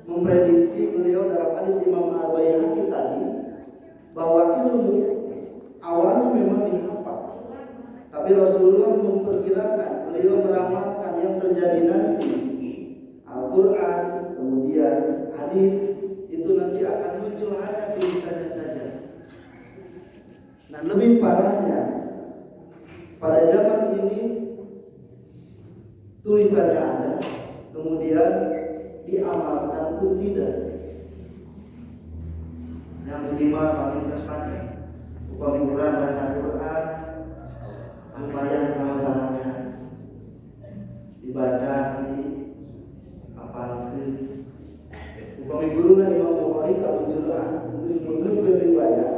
memprediksi beliau dalam hadis Imam Al-Baihaqi tadi bahwa ilmu awalnya memang dihafal, tapi Rasulullah memperkirakan, beliau meramalkan yang terjadi nanti Al-Quran, kemudian hadis itu nanti akan muncul hanya tulisannya saja. Nah, lebih parahnya pada zaman ini tulisannya ada, kemudian diamalkan pun tidak. Yang minimal paling terpakai upami Quran, baca Quran lumayan halamannya dibaca, dihafalkan. Upami guruna Imam Bukhari Abu Jur'ah itu menunjukkan riwayat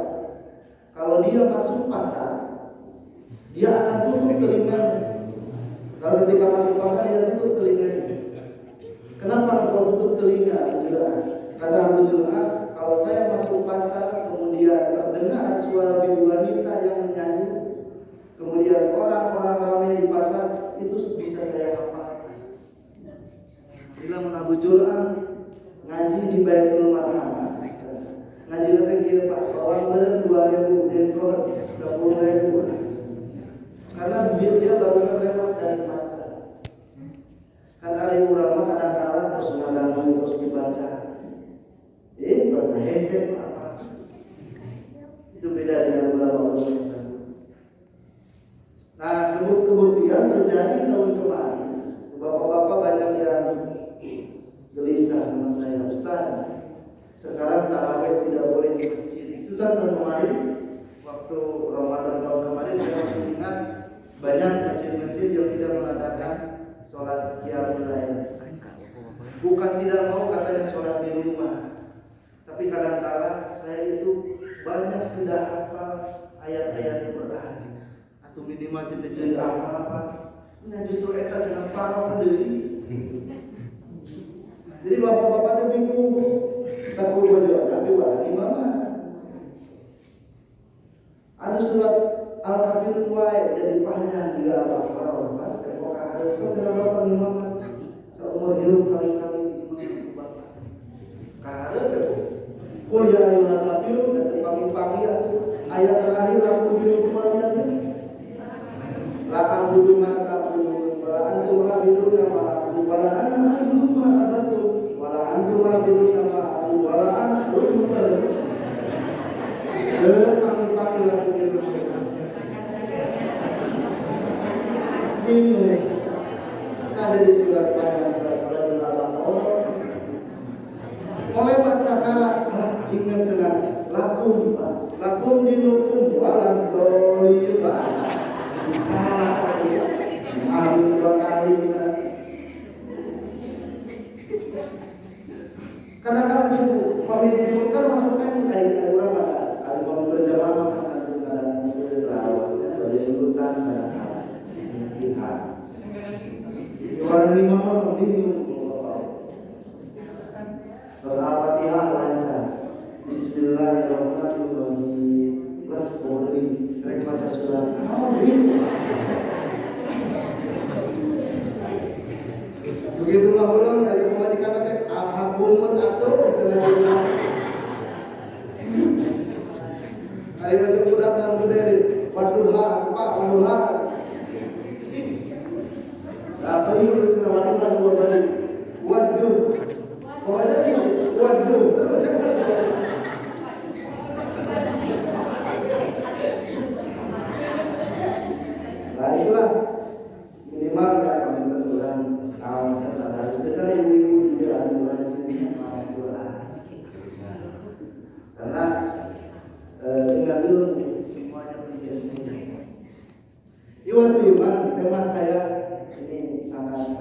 kalau dia masuk pasar dia akan tutup telinganya. Kalau ketika masuk pasar dia tutup telinganya. Kenapa engkau tutup telinga Abu Jur'ah? Kata Abu Jur'ah, kalau saya masuk pasar kemudian terdengar suara bibu wanita yang menyanyi, kemudian orang-orang ramai di pasar, itu bisa saya hafalkan. Bilang Abu Jur'ah ngaji di Baitul Marhamah. Ngaji nanti kira Pak, bawang beren 2.000, jengkol 10.000. Karena dia baru lewat dari pasar. Kan hari ulama kadang-kadang terus ngadangun terus dibaca. Pernah hesek apa? Itu beda dengan ulama. Nah, kebuktian terjadi tahun kemarin. Bapak-bapak banyak yang gelisah sama saya, Ustaz. Sekarang tarawih tidak boleh di masjid. Itu kan tahun kemarin, waktu Ramadan tahun kemarin saya masih ingat banyak masjid-masjid yang tidak mengadakan sholat qiyamul lail. Bukan tidak mau katanya sholat di rumah, tapi kadang-kala saya itu banyak tidak hafal ayat-ayat Quran atau minimal jadi amal apa. Nya justru eta cenah parah deui. Jadi bapak-bapak teh bingung, tak kudu baca Nabi wala imama. Ada surat Al-Kafirun wae jadi panjang juga para bapak teh kok ada cenah bapak imam seumur hidup kali-kali imam bapak. Kada teh kul ya ayyuhal kafirun teh pangi-pangi atuh ayat terakhir lakum binukum ayatnya. La abudu ma ta'budun wala antum abiduna ma a'budu wala ana abidun ma abadtum wala antum abiduna ma a'budu wala ana mutarrid. Pangi-pangi lakum binukum. Ini ada di surat Al-Baqarah. Oleh perkara ingat senang lakum dinukum walan doiba salah amin bakali kadang-kadang itu pemilik motor maksudnya kayak orang ada pemilik berjamaah makan kadang-kadang berawasnya berlilutan kadang-kadang mungkin orang lima orang ini Al-Fatihah lancar. Bismillahirrahmanirrahim. Plus boleh mereka baca surat. Begitu lah ulang dari pemadikan nanti al-hakumat atau selebihnya. Hari baca budak yang berdiri. Waduha apa? Waduha. Apa ini baca waduha dua kali. Waduh. Kau ada ini? Waduh. Terus saya nah itulah minimal ya pembentukan kawasan tata. Biasanya ibu-ibu juga ada wajib sekolah. Karena tinggal ilmu semuanya penting. Iwan iman tema saya ini sangat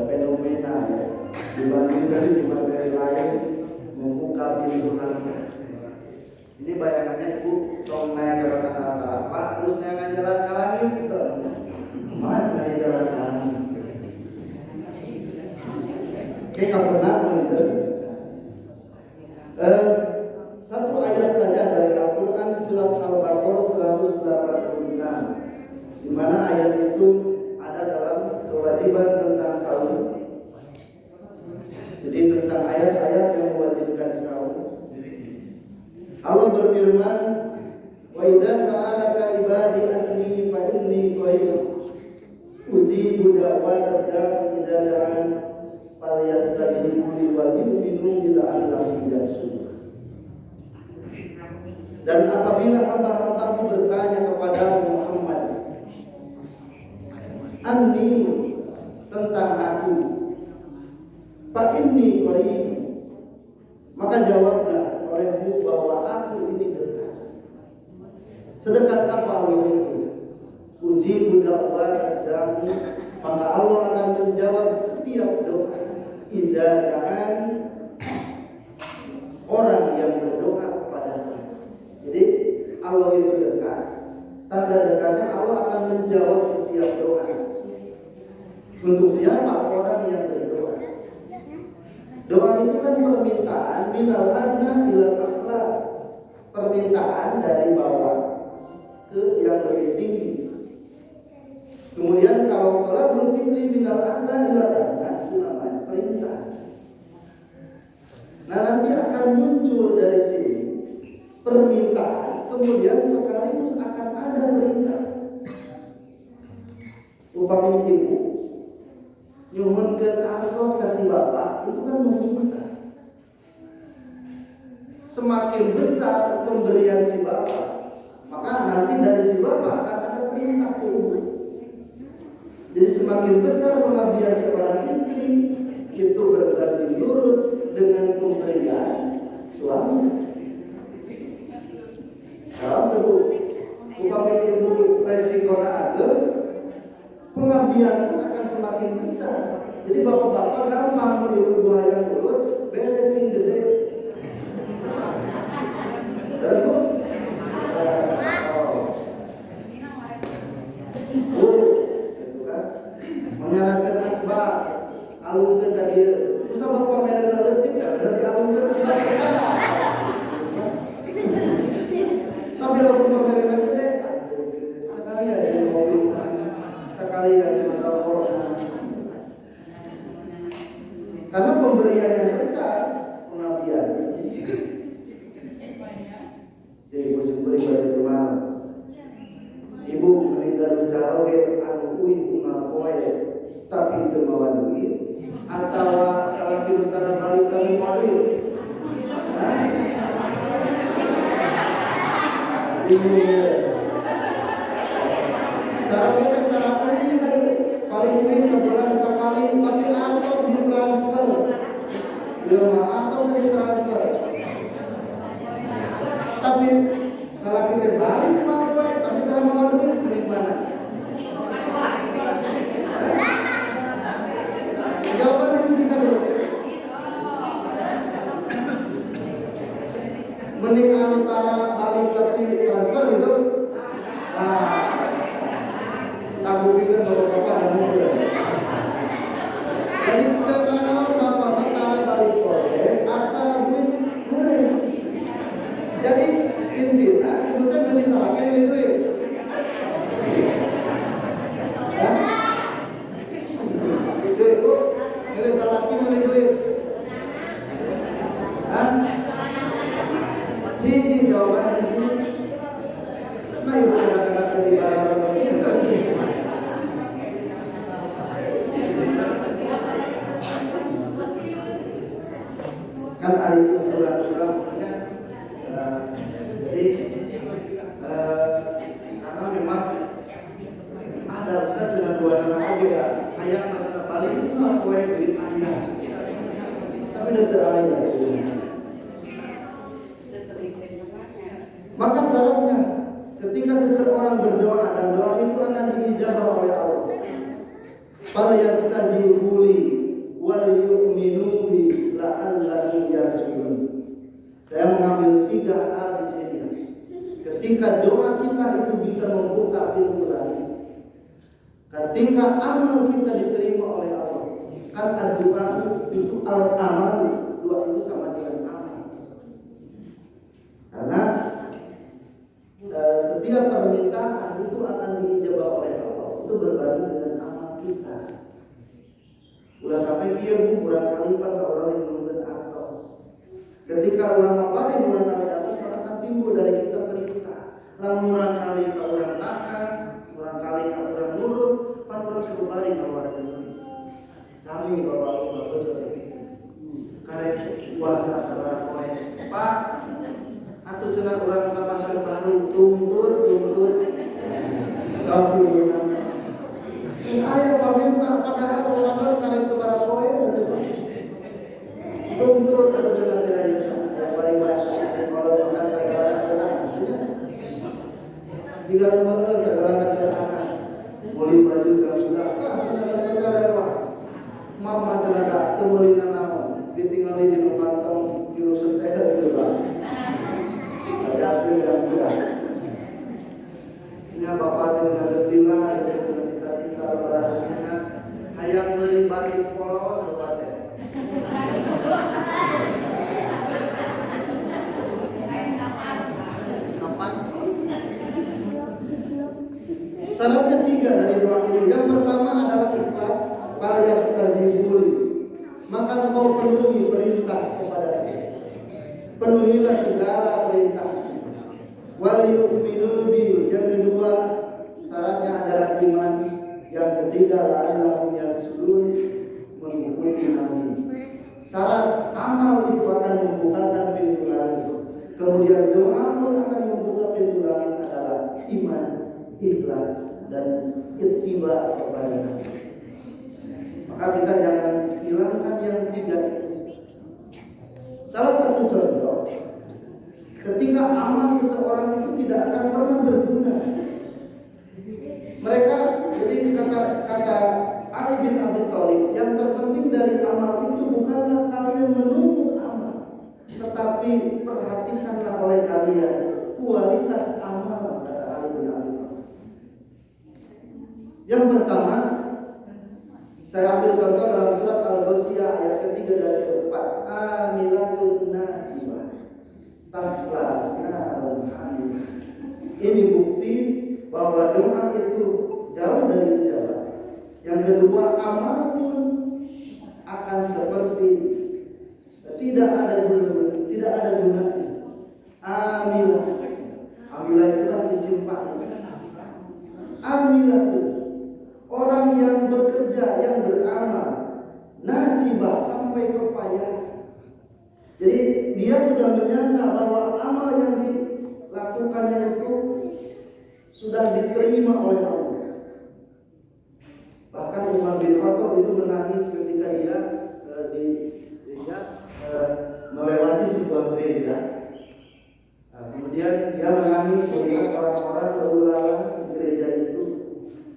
fenomena ya. Dibandingkan di materi lain membuka pintu hati. Ini bayangannya ibu tong naik ke apa terus naik jalan ke langit gitu. Mas naik jalan ke langit. Kita pernah mendengar satu ayat saja dari Al-Quran surat Al-Baqarah 186, di mana ayat itu ada dalam kewajiban tentang saum. Jadi tentang ayat Allah berfirman, wa idza sa'alaka ibadi anni fa inni qarib ujibu da'watad da'i idza da'an falyastajibu li wa yu'minu bil la'allahum yarshudun. Dan apabila hamba-hambaku bertanya kepada Muhammad, anni tentang aku, fa inni qarib, maka jawablah olehmu bahwa aku ini dekat. Sedekat apa Allah itu? Uji da'watad da'i, maka Allah akan menjawab setiap doa. Idza da'an, orang yang berdoa kepada-Nya. Jadi Allah itu dekat. Tanda dekatnya Allah akan menjawab setiap doa. Untuk siapa? Orang yang berdoa. Doa itu kan permintaan minal adna ilal a'la, permintaan dari bawah ke yang lebih tinggi. Kemudian kalau talabul fi'li minal a'la ilal adna, itu namanya perintah. Nah, nanti akan muncul dari sini permintaan, kemudian sekaligus akan ada perintah. Upamanya ibu nyuhunkeun artos kasih bapak, itu kan meminta. Semakin besar pemberian si bapak, maka nanti dari si bapak akan ada perintah ke ibu. Jadi semakin besar pengabdian seorang istri, itu berbanding lurus dengan pemberian suami. Kalau ibu upamanya ibu resikonya agak, pengabdian pun akan semakin besar. Jadi bapak-bapak gampang, ibu-ibu hayang urut beresin gede. Terus bu, itu kan menyarankan asbak, alungkeun ka dieu. Usah bapak merena leutik kan, dialungkeun asbak kita. Tapi lamun pamerena gede, sekali aja mobil, sekali aja merokok. Karena pemberian yang besar, pengabdian. Jadi ibu beri balik malas. Ibu meninggal bicara ke anu uih ngapoe, tapi itu mawa duit, atau salah pinutara balik kamu mawa duit. Ibu cara kita paling uih sebulan sekali, tapi artos ditransfer. Belum artos ditransfer. Tapi salah kita balik mau tapi cara mau duit beli mana? Jawabannya dijika deh. Mending anu tara balik tapi transfer gitu. Aku pikir bapak-bapak mau. Jadi karena bapak tara balik proyek asal duit. Jadi intinya ibu teh beli salaknya beli duit. Ya? Itu ibu beli salaknya beli duit. Hah? Hiji jawaban hiji. Nah ibu kata-kata dari barang-barang ini kan ada itu surat-suratnya. Jadi karena memang ada bisa dengan dua nama aja ya, ayah masalah paling itu kue duit ayah, tapi tidak ayah. Maka syaratnya ketika seseorang berdoa dan doa itu akan diijabah oleh Allah. Fal yastajibu li wal yu'minu bi la'allahum yarshudun. Saya mengambil 3 hal di sini. Ketika doa kita itu bisa membuka pintu langit. Ketika amal kita diterima oleh Allah. Kan doa itu al-amal, doa itu sama dengan amal. Karena setiap permintaan itu akan diijabah oleh Allah. Itu berbanding dengan amal kita. Udah sampai dia kurang kali pak orang yang menggunakan atas. Ketika orang ngapain orang kali atas maka akan puasa sabaraha poe. Pak, atuh cenah urang ka pasar baru tuntut. Tapi aya paminta padahal Ramadan karek sabaraha poe. Tuntut atau cenah teh aya bari bahasa kalau makan sagala macam. Jika rumah segala anak boleh baju sudah segala lewat mama celaka temulina naon ditinggali di kantong kieu seteh gitu Pak. Ada yang budak. Nya bapak teh geus dina cita-cita lebaranna hayang meuli batik polos bapak teh. Syaratnya 3 dari doa ini. Yang pertama adalah ikhlas, balas tarzibul. Maka engkau penuhi perintah kepada-Nya. Penuhilah segala perintah. Wal yu'minu bi. Yang kedua syaratnya adalah iman. Yang ketiga la'allahum yarshudun, mengikuti Nabi. Syarat amal itu akan membukakan pintu langit. Kemudian doa pun akan membuka pintu langit adalah iman, ikhlas dan ittiba kepada Nabi. Maka kita jangan hilangkan yang 3 itu. Salah satu contoh, ketika amal seseorang itu tidak akan pernah berguna. Mereka, jadi kata Ali bin Abi Thalib, yang terpenting dari amal itu bukanlah kalian menumpuk amal, tetapi perhatikanlah oleh kalian kualitas amal, kata Ali bin Abi Thalib. Yang pertama, saya ambil contoh dalam surat Al-Ghasyiyah ayat ketiga dan keempat. Amilatun nasibah tasla narun hamimah. Ini bukti bahwa doa itu jauh dari ijabah. Yang kedua, amal pun akan seperti tidak ada gunanya. Amilah itu kan isim fa'il. Amilah itu orang yang bekerja, yang beramal, nasibah sampai kepayah. Jadi dia sudah menyangka bahwa amal yang dilakukannya itu sudah diterima oleh Allah. Bahkan Umar bin Khattab itu menangis ketika dia melewati sebuah gereja. Kemudian dia menangis melihat orang-orang lalu lalang di gereja itu.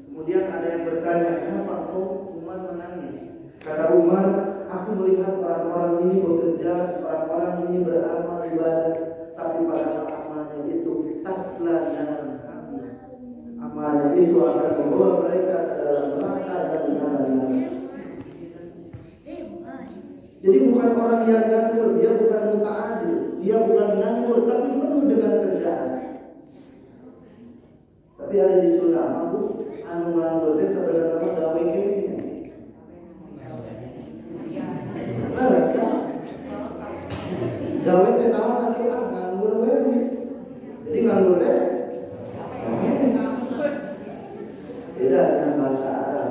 Kemudian ada yang bertanya, kenapa kau Umar menangis? Kata Umar, aku melihat orang-orang ini bekerja, orang-orang ini beramal ibadah, tapi padahal amalnya itu taslana. Amalnya itu akan membawa mereka ke dalam neraka dan nyala-nyala. Jadi bukan orang yang nganggur, dia bukan muta'adil, dia bukan nganggur, tapi penuh dengan kerjaan. Tapi ada di sunnah, aku anu nganggur teh sebenarnya gawe kene. Laras kan? Gawe teh naon atuh nganggur we. Jadi nganggur teh beda dengan bahasa Arab.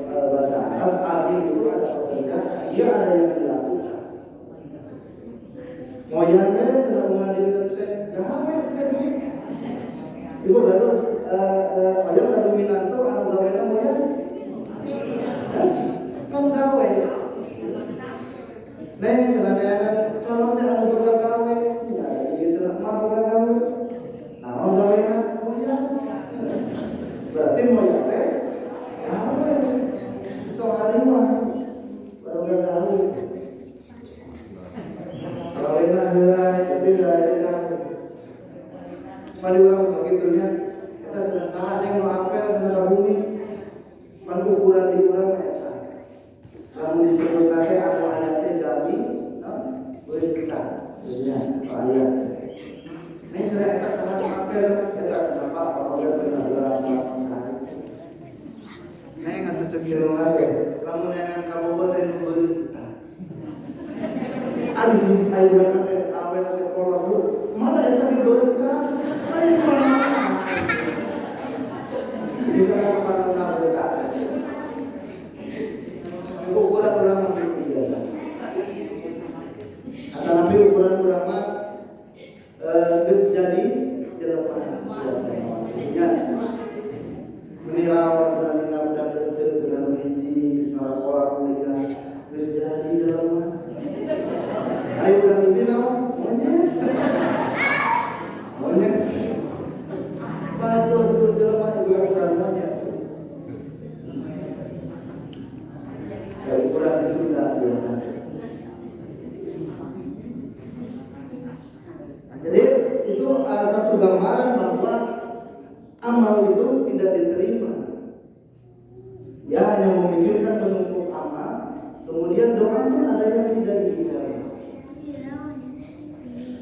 Kalau bahasa Arab amil itu ada pekerja, dia ada yang dilakukan. Moyangnya sedang mengambil teteh, gawe teteh. Ibu baru moyang kado minanto anu gawena moyang. Kan gawe. Neng cenah kalau teh anu boga gawe, nya ieu cenah mah boga gawe. Naon gawena moyang? Berarti moyang teh gawe. Itu hari mah baru gawe. Gawena heula, jadi heula. Mali urang sok kitunya, kita sudah sahat yang nu apel cenah bumi. Pan ukuran di urang eta. Lamun disebut nate anu aya teh jami, geus kita. Ya, ayat. Nek cenah eta sahat apel eta sapa pamagar cenah urang sahari. Nek atuh ceuk kieuman teh, lamun yang kabogoh teh nu beuli. Adi sih ayo urang teh awe teh polos bu. Mana eta ge beuntas? Lain mana? Kita kan pada berkat. Ukuran orang biasa. Tapi ukuran mah geus jadi jelema biasanya. Menirau sedang udah kerja sedang hiji salah pola kuliah geus jadi jelema. Ari udah tibi naon? Monyet. Satu disebut jelema juga ukuran monyet. Ya ukuran di Sunda biasanya. Jadi itu satu gambaran bahwa amal itu tidak diterima. Dia hanya memikirkan menumpuk amal, kemudian doa pun ada yang tidak diijabah.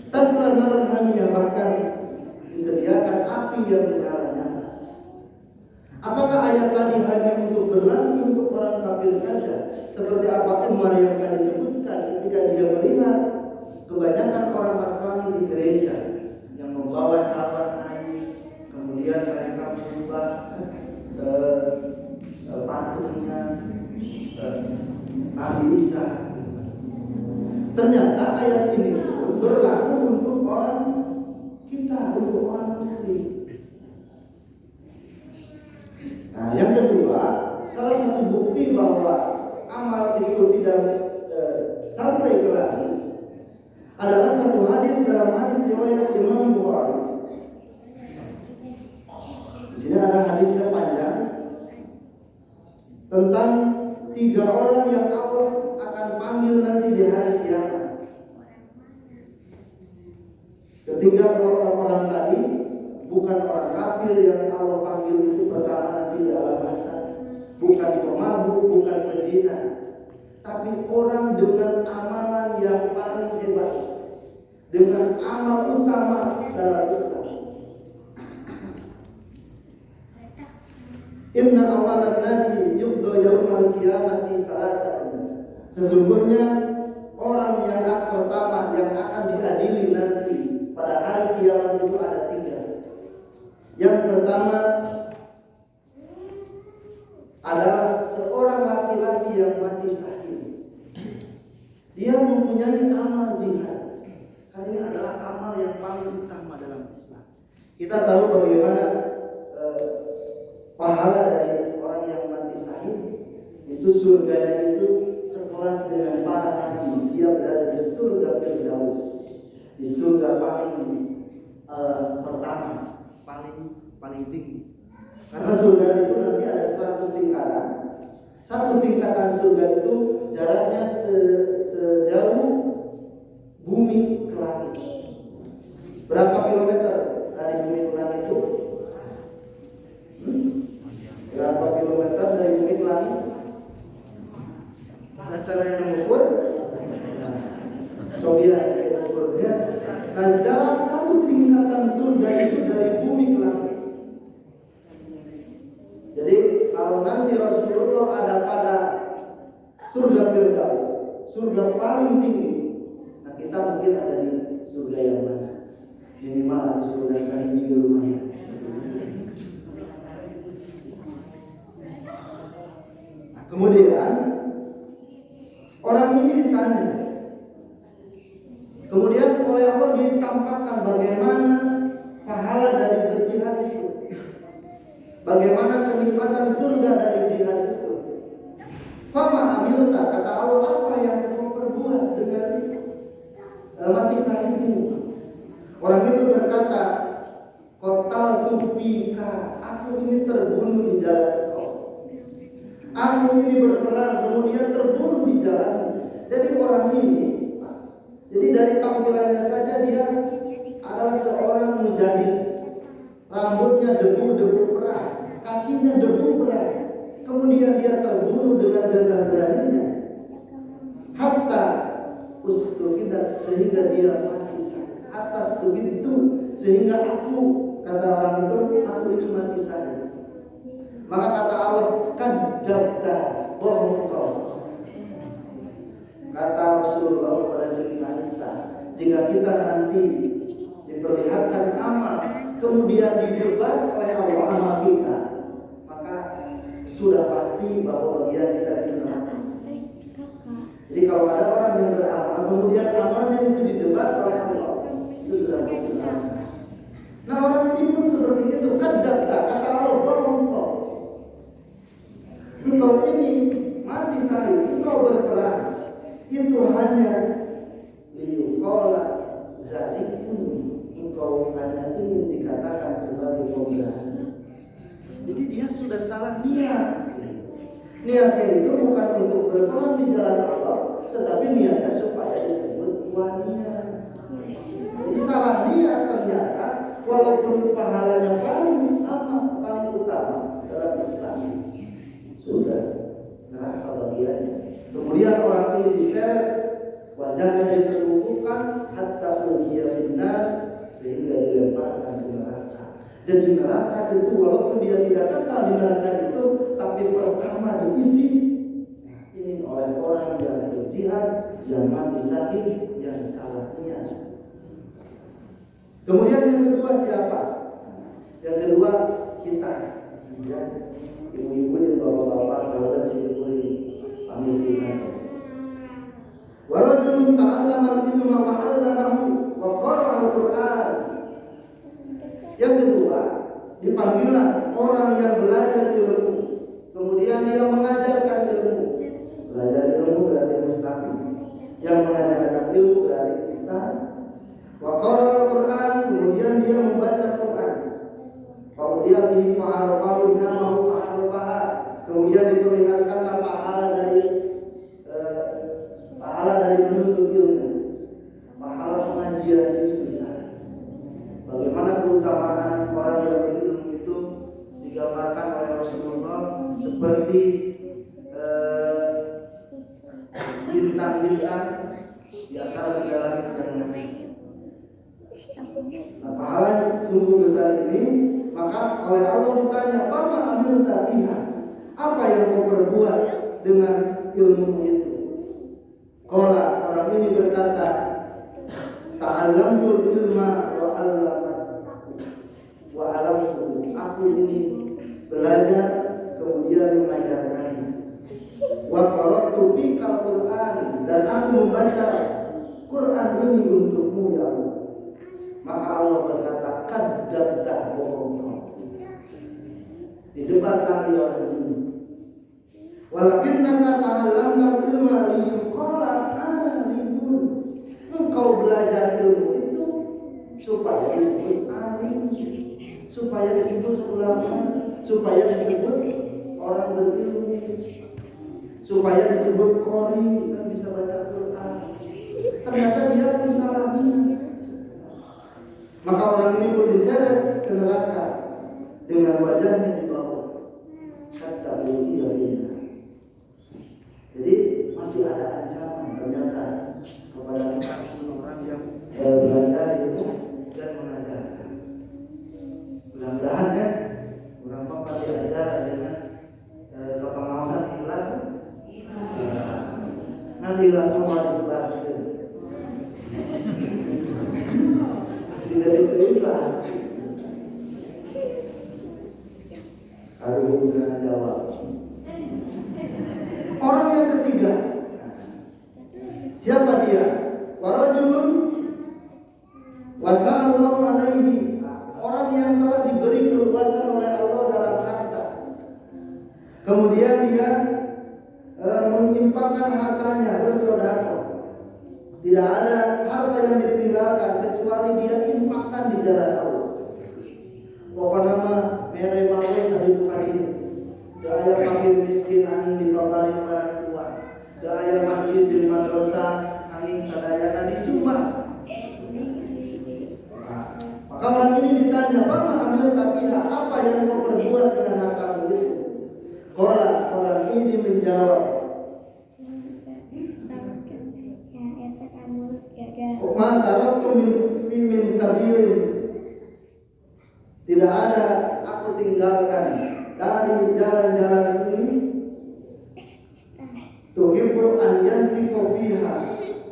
Tasla narun hamiyah, bahkan disediakan api yang menyala-nyala. Apakah ayat tadi hanya untuk berlaku untuk orang kafir saja? Seperti apa Umar yang akan disebutkan ketika dia melihat kebanyakan orang Nasrani di gereja yang membawa cawan air, kemudian mereka menyembah patungnya Nabi Isa. Ternyata ayat ini berlaku untuk orang kita, untuk orang Muslim. Nah, yang kedua, salah satu bukti bahwa amal itu tidak sampai ke langit adalah satu hadis dalam hadis riwayat Imam Bukhari. Di sini ada hadisnya panjang tentang 3 orang yang Allah akan panggil nanti di hari kiamat. Ketiga orang tadi bukan orang kafir yang Allah panggil itu pertama nanti di alam mahsyar, bukan pemabuk, bukan pezina, tapi orang dengan amalan yang paling hebat, dengan amal utama dalam Islam. Inna awalan nasi yubdo yaumal qiyamati salasatun. Sesungguhnya orang yang pertama yang akan diadili nanti pada hari kiamat itu ada 3. Yang pertama adalah seorang laki-laki yang mati syahid. Dia mempunyai amal jihad. Karena ini adalah amal yang paling utama dalam Islam. Kita tahu bagaimana pahala dari orang yang mati syahid itu surganya itu sekelas dengan para nabi. Dia berada di surga Firdaus, di surga paling pertama, paling tinggi. Karena surga itu nanti ada 100 tingkatan. Satu tingkatan surga itu jaraknya sejauh bumi ke langit. Berapa kilometer dari bumi ke langit itu? Berapa kilometer dari bumi ke langit? Nah, caranya mengukur? Coba ya, ukurnya. Nah, jarak satu tingkatan surga itu dari bumi ke langit. Jadi kalau nanti Rasulullah ada pada surga Firdaus, surga paling tinggi, nah kita mungkin ada di surga yang mana? Minimal atau surga yang di rumahnya. Nah, kemudian orang ini ditanya, kemudian oleh Allah ditampakkan bagaimana pahala dari berjihad itu, bagaimana kenikmatan surga dari jihad itu. Fama amilta, kata Allah, apa yang kau perbuat dengan itu? Mati syahidmu. Orang itu berkata, Qatal tubika, aku ini terbunuh di jalan engkau. Aku ini berperang kemudian terbunuh di jalanmu. Jadi orang ini, jadi dari tampilannya saja dia adalah seorang mujahid. Rambutnya debu perang, kakinya debu perang. Kemudian dia terbunuh dengan beraninya. Hatta ustuhidat, sehingga dia mati. Atas begitu sehingga aku, kata orang itu, aku ini mati saya. Maka kata Allah, kadzabta, bohong kau. Kata Rasulullah kepada Sayyidina Aisyah, jika kita nanti diperlihatkan amal kemudian didebat oleh Allah amal kita, maka sudah pasti bahwa bagian kita itu neraka. Jadi kalau ada orang yang beramal kemudian amalnya itu didebat oleh Allah, itu sudah benar. Nah orang ini pun seperti itu, kata Allah, bohong kau. Engkau ini mati syahid, engkau berperang, itu hanya liuqala zalikun, engkau hanya ingin dikatakan sebagai pemberani. Jadi dia sudah salah niat. Niatnya itu bukan untuk berperang di jalan Allah, tetapi niatnya supaya disebut wanita. Jadi salah niat ternyata, walaupun pahalanya paling utama dalam Islam. Sudah, nah kalau dia kemudian orang ini diseret, wajahnya diterumpukan hatta sulhiya finnas, sehingga dilemparkan ke neraka. Dan di neraka itu walaupun dia tidak kekal di neraka itu, tapi pertama diisi ini oleh orang yang berjihad, yang mati syahid, yang salah niat. Kemudian yang kedua siapa? Yang kedua kita, ya, ibu-ibu dan bapak-bapak, sahabat sini kami sini. Warajulun ta'allama al-ilma wa 'allamahu wa qara'a al-Qur'an. Yang kedua, dipanggillah orang yang belajar ilmu, kemudian dia mengajarkan ilmu. Belajar ilmu berarti mustaqim. Yang mengajarkan ilmu berarti ustaz. Wa qara'a al-Qur'an, kemudian dia membaca Quran. Kalau dia bihi fa'arafahu namahu fa'arafaha, kemudian diperlihatkanlah pahala dari menuntut ilmu. Pahala pengajian itu besar. Bagaimana keutamaan orang yang berilmu itu digambarkan oleh Rasulullah seperti bintang-bintang di antara jalan yang pahala sungguh besar ini. Maka oleh Allah ditanya, "Fama amilta biha?" Apa yang kau perbuat dengan ilmu itu? Qala, orang ini berkata, "Ta'allamtul ilma wa 'allamtu." Aku ini belajar kemudian mengajarkannya. Wa qara'tu bikal Qur'an, dan aku membaca Quran ini untukmu ya Allah. Maka Allah berkata, "Kadzdzabta, bohong kau." Didebat lagi orang ini. Walakinnaka ta'allamtal ilma liyuqala alimun. Engkau belajar ilmu itu supaya disebut alim, supaya disebut ulama, supaya disebut orang berilmu, supaya disebut qori, kan bisa baca Quran. Ternyata dia pun salah niat. Maka orang ini pun diseret ke neraka dengan wajahnya di bawah. Kata beliau ini. Jadi masih ada ancaman ternyata kepada orang yang belajar ilmu dan mengajarkan. Mudah-mudahan ya, orang tua diajar dengan kepengawasan ikhlas. Nanti ikhlas semua disebar. Tidak diikhlas. Harus jangan jawab. Orang yang ketiga, siapa dia? Warajulun wasa'allahu alaihi, orang yang telah diberi keluasan oleh Allah dalam harta. Kemudian dia menginfakkan hartanya, bersedekah. Tidak ada harta yang ditinggalkan kecuali dia infakkan di jalan Allah. Pokoknya mah mere mawe tadi kali. Gaya fakir miskin angin dibabari orang tua. Gaya masjid di madrasah angin sadayana disumbang. Maka orang ini ditanya, "Apa ambil tapiha? Apa yang kau perbuat dengan hartamu itu?" Qala, orang ini menjawab, "Ma taraktu min sabilin." Tidak ada aku tinggalkan dari jalan-jalan ini tuhibbu an yanfiqu fiha,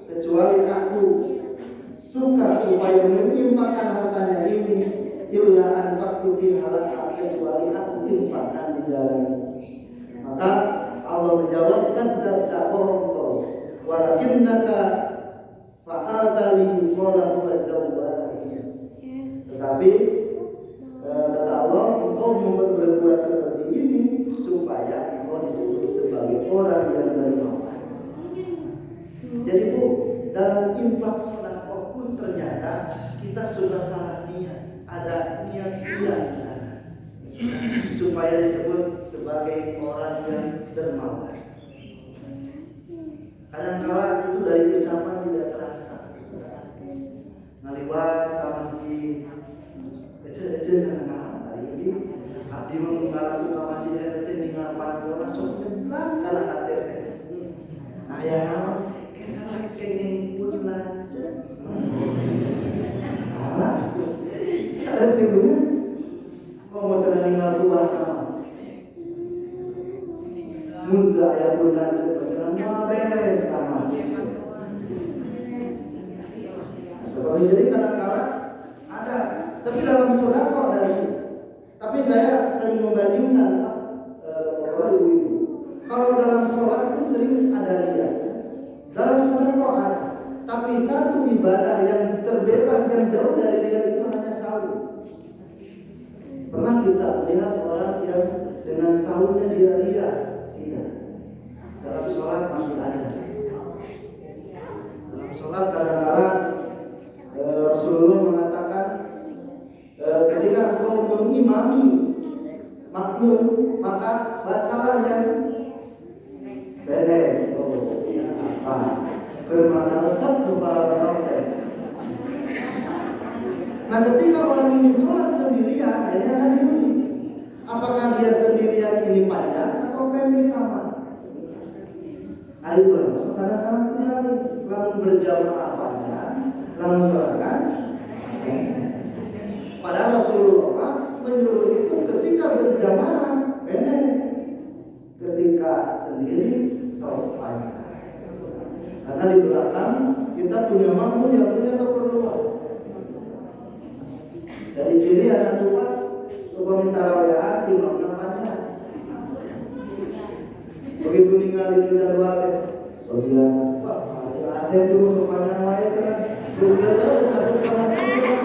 kecuali aku suka supaya menyimpangkan hartanya ini, illa an faqtu fiha laka, kecuali aku infakkan di jalan ini. Maka Allah menjawab, kadzdzabta, bohong kau. walakinnaka fa'alta li qala huwa zawwaj. Tetapi kata Allah, engkau berbuat seperti ini supaya engkau disebut sebagai orang yang dermawan. Jadi Bu, dalam infak sedekah pun ternyata kita sudah salah niat, ada niat dia di sana supaya disebut sebagai orang yang dermawan. Kadang-kala itu dari ucapan tidak terasa. Ngaliwat ke masjid, ece sangat hari ini. Abdi mengalami ke masjid ete ningal panto langsung nyeblak kana KTP. Nah ya naon kita kenging pun lanjut. Nah, ada timbulnya. Kau mau cara ningal tuan nama. Muda yang pun lanjut macam mau beres sama. Seperti jadi kadang-kala ada, tapi dalam sedekah dari. Tapi saya sering membandingkan Bapak Ibu. Kalau dalam sholat itu sering ada riya. Dalam sedekah ada. Tapi satu ibadah yang terbebas yang jauh dari riya itu hanya saum. Pernah kita melihat orang yang dengan saumnya dia riya? Tidak. Dalam sholat masih ada. Dalam sholat kadang-kadang Rasulullah mengatakan ketika engkau mengimami makmum maka bacalah yang pendek. Bermakna resep kepada orang. Nah ketika orang ini sholat sendirian, ini akan diuji. Apakah dia sendirian ini panjang atau pendek sama? Hari bulan masuk kadang-kadang kembali lalu berjamaah panjang, lalu sholatkan. Padahal Rasulullah menyuruh itu ketika berjamaah pendek, ketika sendiri sholat panjang. Karena di belakang kita punya makmum yang punya keperluan. Dari ciri anak tua, coba minta rawean imamnya panjang. Begitu ninggalin di balik, bilang, wah, ya asep dulu sepanjang wae cenah. Terus asup kana itu.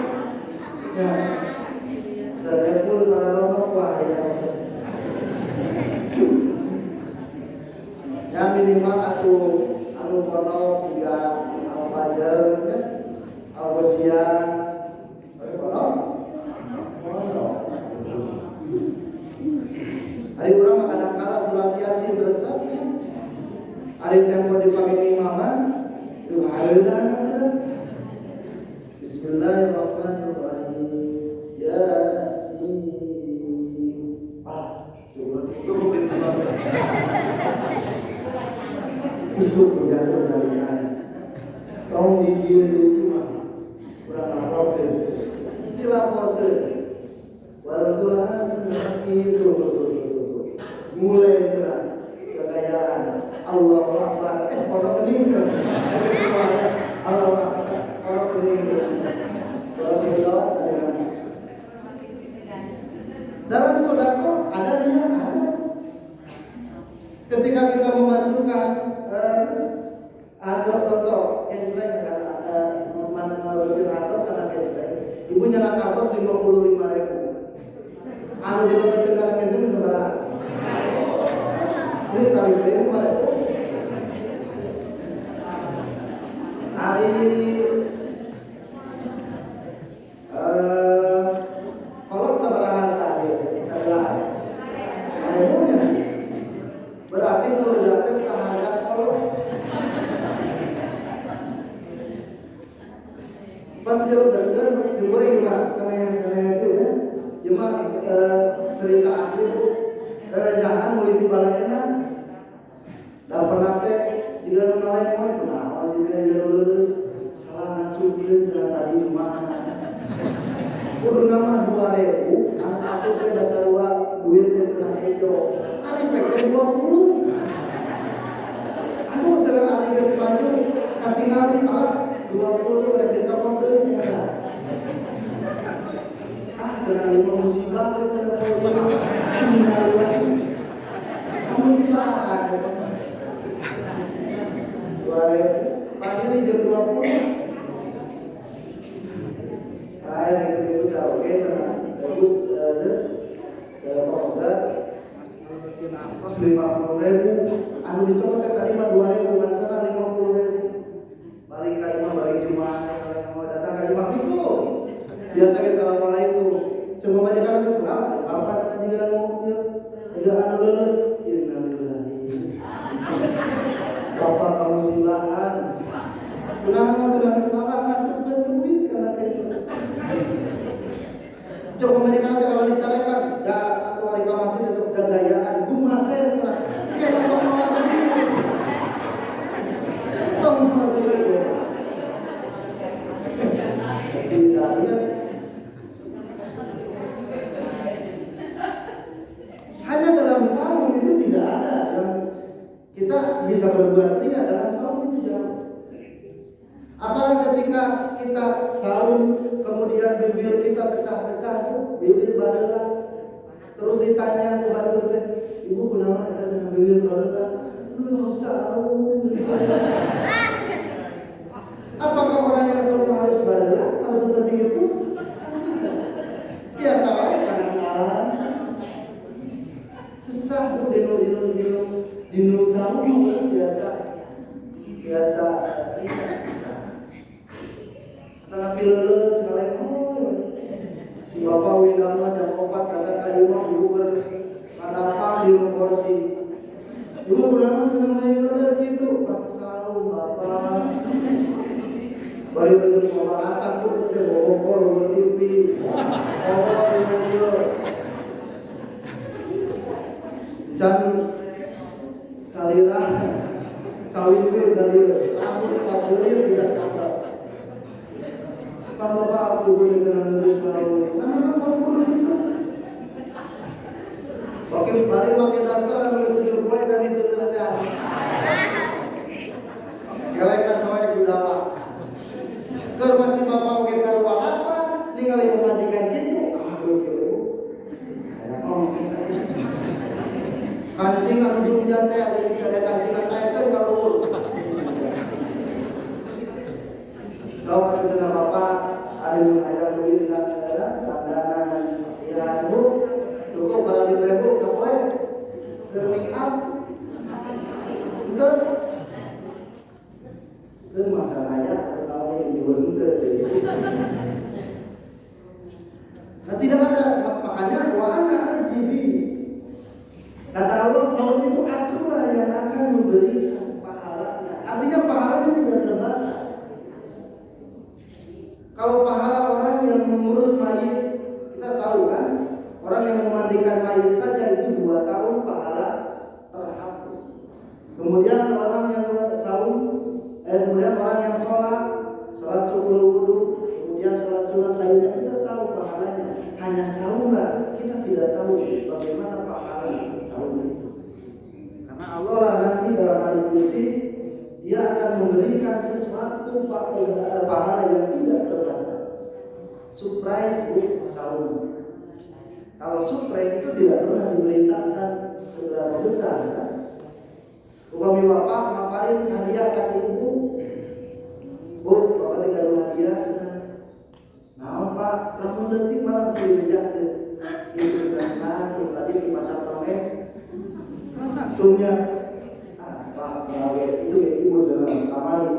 Ya. Saya pun pada rokok wah ya. Ya minimal anu kono 3 fajar kan. Au siang. Kono. Hari urang kadang-kala surat Yasin resep. Hari tempo dipakai imaman, itu hareudang. Bismillahirrahmanirrahim. Yasin. Coba Isuk menjatuh dari atas. Tolong dijiun dulu mah. Kurang laporkan. Dilaporkan. Wal-Quran itu mulai cerah kekayaan. Allahu Akbar. Kalau meninggal. Allahu Akbar. Kalau meninggal. Kalau sedekah ada. Dalam sedekah ada niat ada. Ketika kita memasukkan contoh kencreng karena menurutin atas karena kencreng. Ibu nyerah kartos 55.000. Anu dilepetin karena kencreng seberapa? Ini tarik dari kemarin. Hari kalau seberapa saja 11. Hari punya. Berarti surga teh seharga kolom. Pas dia bener sumber gimana? Seneng itu ya. Cuma cerita asli bu. Jangan mulai dibalain. Dan pernah teh jika ngaleng mau kenapa jika dia lulus salah ngasukeun cenah tadi di mana. Kudu nama 2.000, anu asup teh dasar duit teh cenah ejo. Ari peke 20. Aduh cenah ari geus maju katingali 20 rek dicopot deui ya. Cenah lima musibah we cenah musibah ada. 2.000 dulu. Saya ibu caroge sana ibu pemoga masih nangkos 50.000. Anu dicopot tadi mah 2.000, kan sana 50.000. Balik ka imah balik Jumat, kalian mau datang ka imah minggu. Biasa ge assalamualaikum. Coba majikan teh pulang, bapak sana juga mau ieu. Eza anu leuleus, innalillahi. Bapak kamu silahan. Kunaon cenah salah masukkeun duit kana kitu. Coba majikan teh kalau dicarekan, da atuh ari ka masjid teh sok gagayaan, gumasen cenah. Kita tong nolak duit. Tong duit. Ceritanya hanya dalam saum itu tidak ada yang kita bisa berbuat ria dalam saum itu jauh. Apalagi ketika kita saum kemudian bibir kita pecah-pecah, bibir bareula, terus ditanya ku batur teh, ibu kunaon eta cenah bibir bareula? Saum. Apakah orang yang saum harus bareula? Harus seperti itu? Tidak. Biasa wae penasaran. Sesah bu dinu saum biasa tanah pilele sekalian si bapak widama jam 4 datang ka imah ibu berhadapan di kursi. Ibu kunaon seneng meuleuh gitu Pak saum bapak. Bari bener sholat atak ku teh bobokol TV. Jan salirah kawin we dari rambut pabeuri tidak kakak. Kan bapak ibu teh cenah nulis saum. Kan memang saum kudu gitu. Oke, mari make daster anu ketujuh poe kan diseueut teh. Galekna sawae budala. Keur masih bapak oge sarua apa ningali pemajikan kitu. Aduh kieu. Kancing anu jungjat teh aya kancingan taekeun galuhur. Sok atuh cenah bapak anu hayang nulis dandanan sian Bu cukup 400.000 sapoe keur make up. Betul. Keur masalah aja tahu yang dibuat teh. Nah, tidak ada makanya wa ana azibi. Kata Allah, saum itu akulah yang akan memberikan pahalanya. Artinya pahalanya tidak terbatas. Kalau pahala orang yang mengurus mayit, kita tahu kan, orang yang memandikan mayit saja itu 2 tahun pahala terhapus. Kemudian orang yang saum, kemudian orang yang sholat subuh wudu, kemudian sholat sunat lainnya kita tahu pahalanya. Hanya saumlah kita tidak tahu bagaimana pahala saum itu. Karena Allah lah nanti dalam hadis kursi dia akan memberikan sesuatu pahala yang tidak terbatas. Surprise bu saum. Kalau surprise itu tidak pernah diberitakan seberapa besar kan. Upami bapak ngapain hadiah kasih ibu. Bu, bapak tinggal hadiah cina. Nah pak, lamun leutik malah sudah dijakeun. Itu sudah senang, tadi di pasar Tongeng. Mana langsungnya? Pak, itu kayak ibu senang, kamari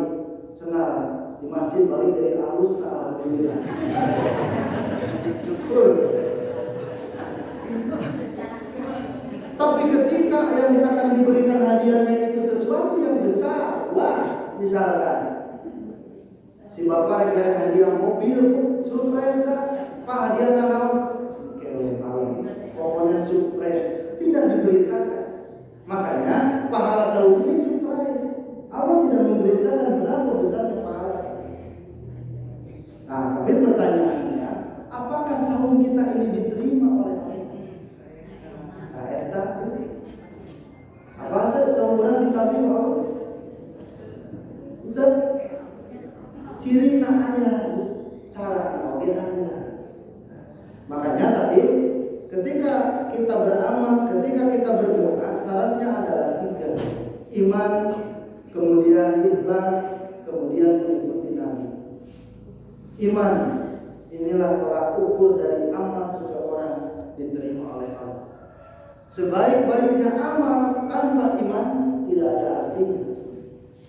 senang di masjid balik dari alus ke alhamdulillah. Syukur. Tapi ketika yang akan diberikan hadiahnya itu sesuatu yang besar, wah, misalkan si bapak regain hadiah mobil, surprise tak? Pak hadiah naon? Pokoknya surprise, tidak diberitakan. Makanya pahala saum ini surprise. Allah tidak memberitakan berapa besarnya pahala saum. Nah, tapi pertanyaannya, apakah saum kita ini diterima oleh Allah? Nah, eta apa ada saum orang diterima Allah? Udah ciri aya, cara oge aya. Makanya tadi ketika kita beramal, ketika kita berdoa, syaratnya adalah 3. Iman, kemudian ikhlas, kemudian mengikuti Iman inilah tolak ukur dari amal seseorang diterima oleh Allah. Sebaik-baiknya amal tanpa iman tidak ada artinya.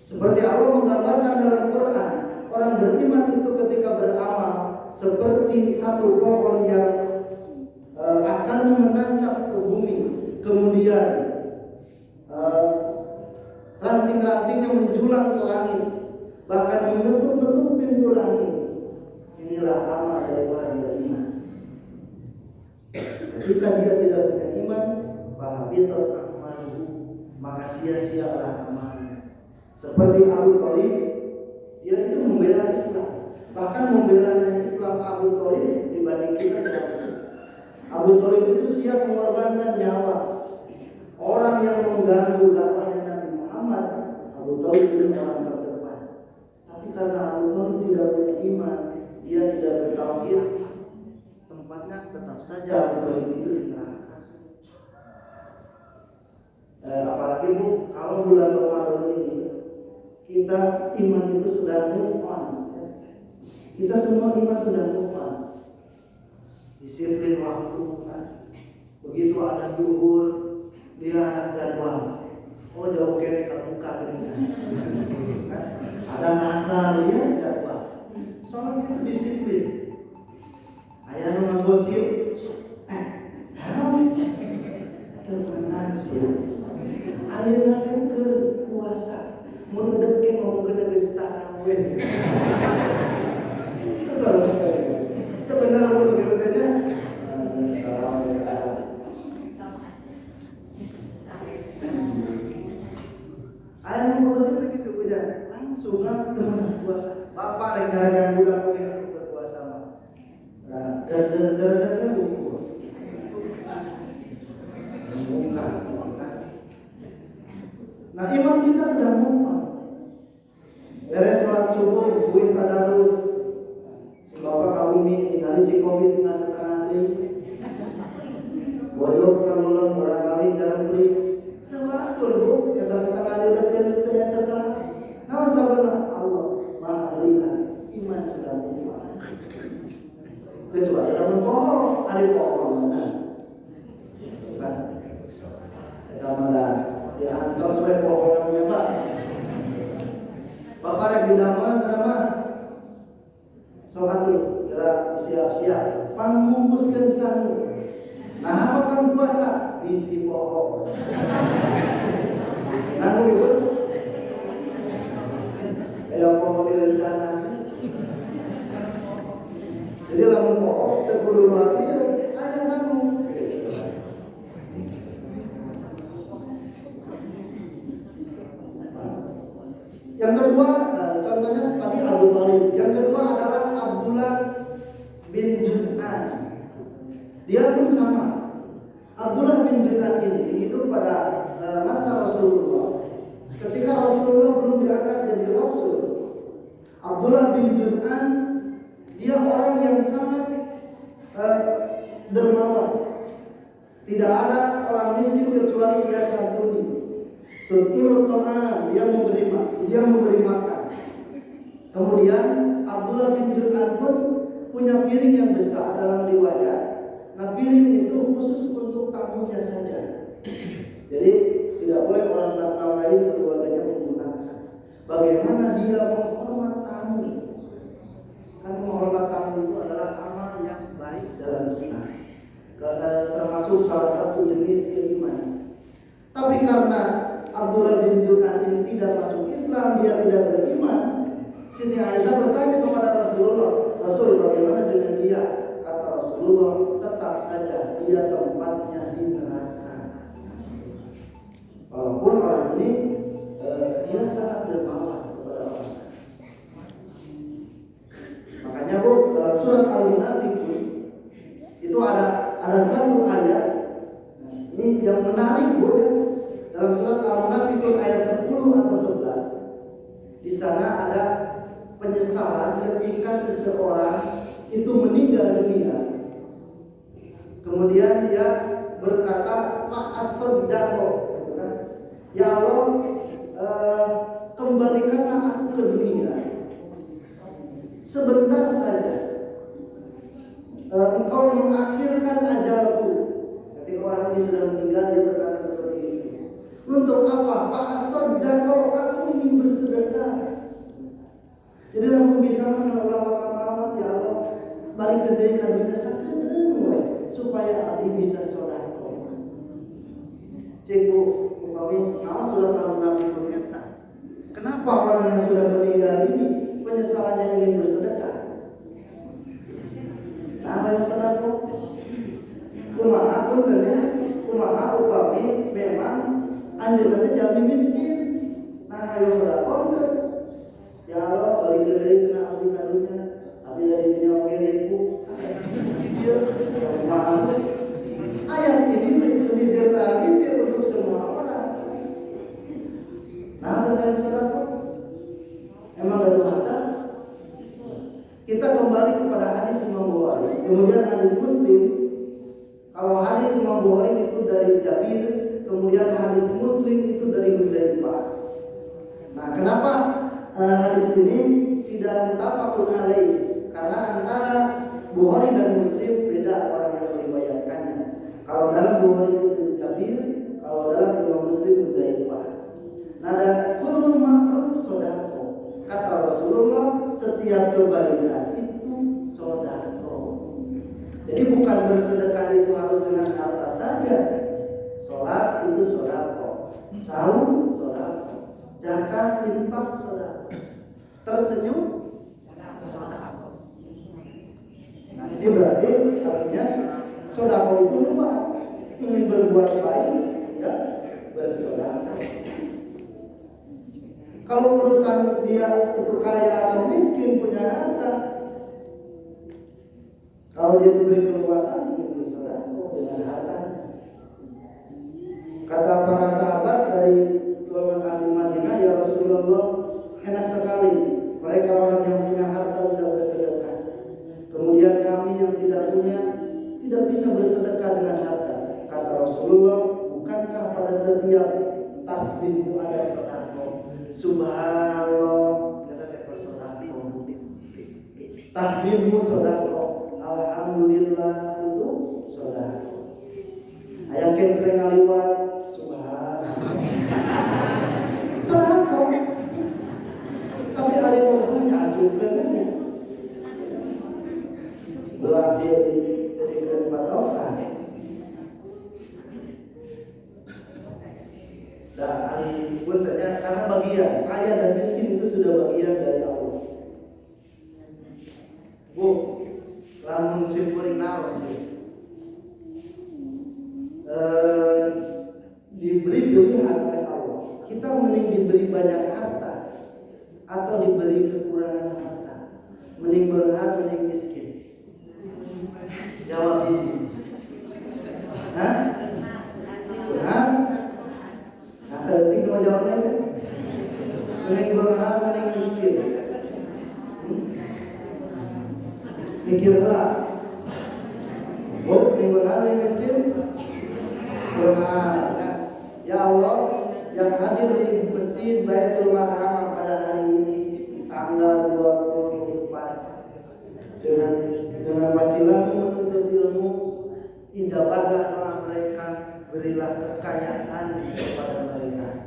Seperti Allah menggambarkan dalam Quran, orang beriman itu ketika beramal seperti satu pohon yang akarnya menancap ke bumi, kemudian ranting-rantingnya menjulang ke langit, bahkan menutup pintu langit. Inilah amal dari orang yang beriman. Jika dia tidak punya iman, fahabitat a'maluhu, maka sia-sialah amalnya. Seperti Abu Thalib, dia itu membela Islam, bahkan membelanya Islam Abu Thalib dibanding kita jauh. Abu Thalib itu siap mengorbankan nyawa. Orang yang mengganggu dakwahnya Nabi Muhammad, Abu Thalib itu orang terdepan. Tapi karena Abu Thalib tidak punya iman, dia tidak bertauhid, tempatnya tetap saja Abu Thalib itu di neraka. Apalagi Bu, kalau bulan Ramadan ini kita iman itu sedang move on. Kita semua iman sedang move on. Disiplin waktu kan. Begitu ada zuhur, dia jadwal. Oh jauh kene kebuka ini kan. Ada asar, dia jadwal. Sholat itu disiplin. Aya nu ngagosip, temenan sih. Ayeuna teh keur puasa. Mun udah ke ngomong ke geus tarawih. Itu benar mun gitu teh. Aya nu ngagosip begitu puja. Langsung temenan puasa. Bapak rek ngarangan budak we untuk berpuasa mah. Nah, gara-gara buku. Nah, iman kita sedang mumpah. Beres sholat subuh, buih tadarus. Si bapak kawin ningali Cikobi tinggal setengah hari. Boyok kalulang barangkali jarang beli. Nah, batul Bu, kita setengah hari udah tidak sesat. Nah, sabarlah Allah Maha melihat iman sedang mumpah. Kecuali kamu pokok, hari pokok mana? Ramadan, ya antar sebagai pokok namanya Pak. Bapak rek didama sama, sok atuh, gerak siap-siap, pangungkuskeun sangu. Nah, apa kan puasa? Bisi pokok. Nanggung Ibu. Kayak pokok direncana. Jadi lamun pokok terkudu lagi aja sangu. Yang kedua, contohnya tadi Abu Thalib. Yang kedua adalah Abdullah bin Jud'an. Dia pun sama. Abdullah bin Jud'an ini hidup pada masa Rasulullah. Ketika Rasulullah belum diangkat jadi Rasul. Abdullah bin Jud'an dia orang yang sangat dermawan. Tidak ada orang miskin kecuali dia santuni. Tu'imut ta'am, dia memberi makan. Kemudian Abdullah bin Jud'an pun punya piring yang besar dalam riwayat. Nah, piring itu khusus untuk tamunya saja. Jadi tidak boleh orang lain keluarganya menggunakan. Bagaimana dia menghormat tamu? Kan menghormat tamu itu adalah amal yang baik dalam Islam. Termasuk salah satu jenis keimanan. Tapi karena Abdullah bin Jud'an ini tidak masuk Islam, dia tidak beriman. Siti Aisyah bertanya kepada Rasulullah, Rasul bagaimana dengan dia? Kata Rasulullah, tetap saja dia tempatnya di neraka. Walaupun orang ini dia sangat dermawan kepada orang. Makanya Bu, dalam surat Al-Munafiqun itu ada satu ayat. Ini yang menarik Bu ya. Dalam surat Al-Munafiqun ayat 10 atau 11. Di sana ada penyesalan ketika seseorang itu meninggal dunia. Kemudian dia berkata, "Ma'as-saddaqo," gitu kan. Ya Allah, kembalikanlah aku ke dunia sebentar saja. Untuk apa? Sedekah, aku ingin bersedekah. Jadi lamun bisa masalah Muhammad ya Allah, balik ke deui karunia sakedeung we supaya abdi bisa sedekah. Cek Bu, upami nama sudah tahu Nabi Muhammad. Kenapa orang yang sudah meninggal ini penyesalannya ingin bersedekah? Nah, yang sedekah kumaha puntennya, kumaha upami memang anjeunna jadi miskin. Nah, yang sedekah teh ya Allah balik ke deui cenah abdi kadunya, abdi dari dunia oge ribu. Ieu kumaha? Ayat ini digeneralisir untuk semua orang. Nah, terkait sedekah emang gaduh harta. Kita kembali kepada hadis Imam Bukhari, kemudian hadis Muslim. Kalau hadis Imam Bukhari itu dari Jabir, kemudian hadis Muslim itu dari Huzaifah. Nah, kenapa hadis ini tidak muttafaqun alaih? Karena antara Bukhari dan Muslim beda orang yang meriwayatkannya. Kalau dalam Bukhari itu Jabir, kalau dalam Imam Muslim Huzaifah. Nah, ada kullu makruf sedekah. Kata Rasulullah, setiap kebaikan itu sedekah. Jadi bukan bersedekah itu harus dengan harta saja. Salat itu sedekah, saum sedekah, zakat, infak sedekah, tersenyum sedekah. Nah, ini berarti artinya sedekah itu luas. Ingin berbuat baik, ya bersedekah. Kalau urusan dia itu kaya atau miskin, punya harta, kalau dia diberi keluasan, ingin bersedekah dengan hartanya. Kata para sahabat dari golongan ahli Madinah, ya Rasulullah, enak sekali mereka orang yang punya harta bisa bersedekah. Kemudian kami yang tidak punya tidak bisa bersedekah dengan harta. Kata Rasulullah, bukankah pada setiap tasbihmu ada sedekah? Subhanallah, kata bersedekah. Tahmidmu sedekah. Alhamdulillah itu sedekah. Aya kencreng ngaliwat, subhanallah. Sedekah. Tapi ari hukumnya asupkeun kan. Doa dia dijadikan patokan. Dan hari pun ternyata karena bagian kaya dan miskin itu sudah bagian dari Allah. Bu, lamun simpuring naos diberi pilihan oleh Allah. Kita mending diberi banyak harta atau diberi kekurangan harta. Mending berhak, mending miskin. Jawab di sini. Hah? Berhak? Nah, saya tinggal jawabnya sih. Mending berhak, mending miskin. Mikirlah. Oh, mending berhak, mending miskin. Berhak. Ya Allah, yang hadir di Masjid Baitul Marhamah pada hari ini tanggal 24 dengan wasilah menuntut ilmu, ijabahlah doa mereka, berilah kekayaan kepada mereka.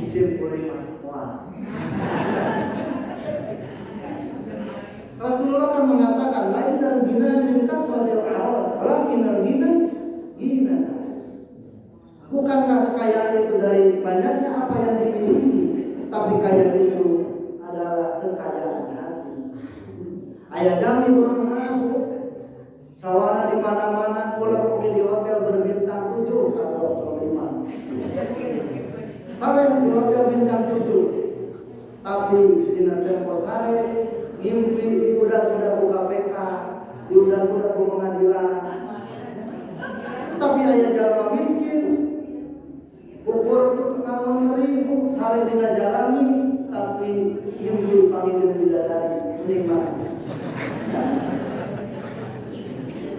Simpurimah mual. Rasulullah kan mengatakan laisal ghina min kasratil amwal, walakinal ghina ghina. Bukankah kekayaan itu dari banyaknya apa yang dimiliki, tapi kaya itu adalah kekayaan hati. Ayah jami berharu sawana di mana-mana, kula pergi di hotel berbintang 7 atau 5. Sare di hotel bintang 7. Tapi di tempo sare ngimpi di udah buka PK, di udah buka pengadilan. Tapi ayah jalma miskin ukur untuk ngamun ribu sare dina jalani, tapi ngimpi panggil bidadari nikmat.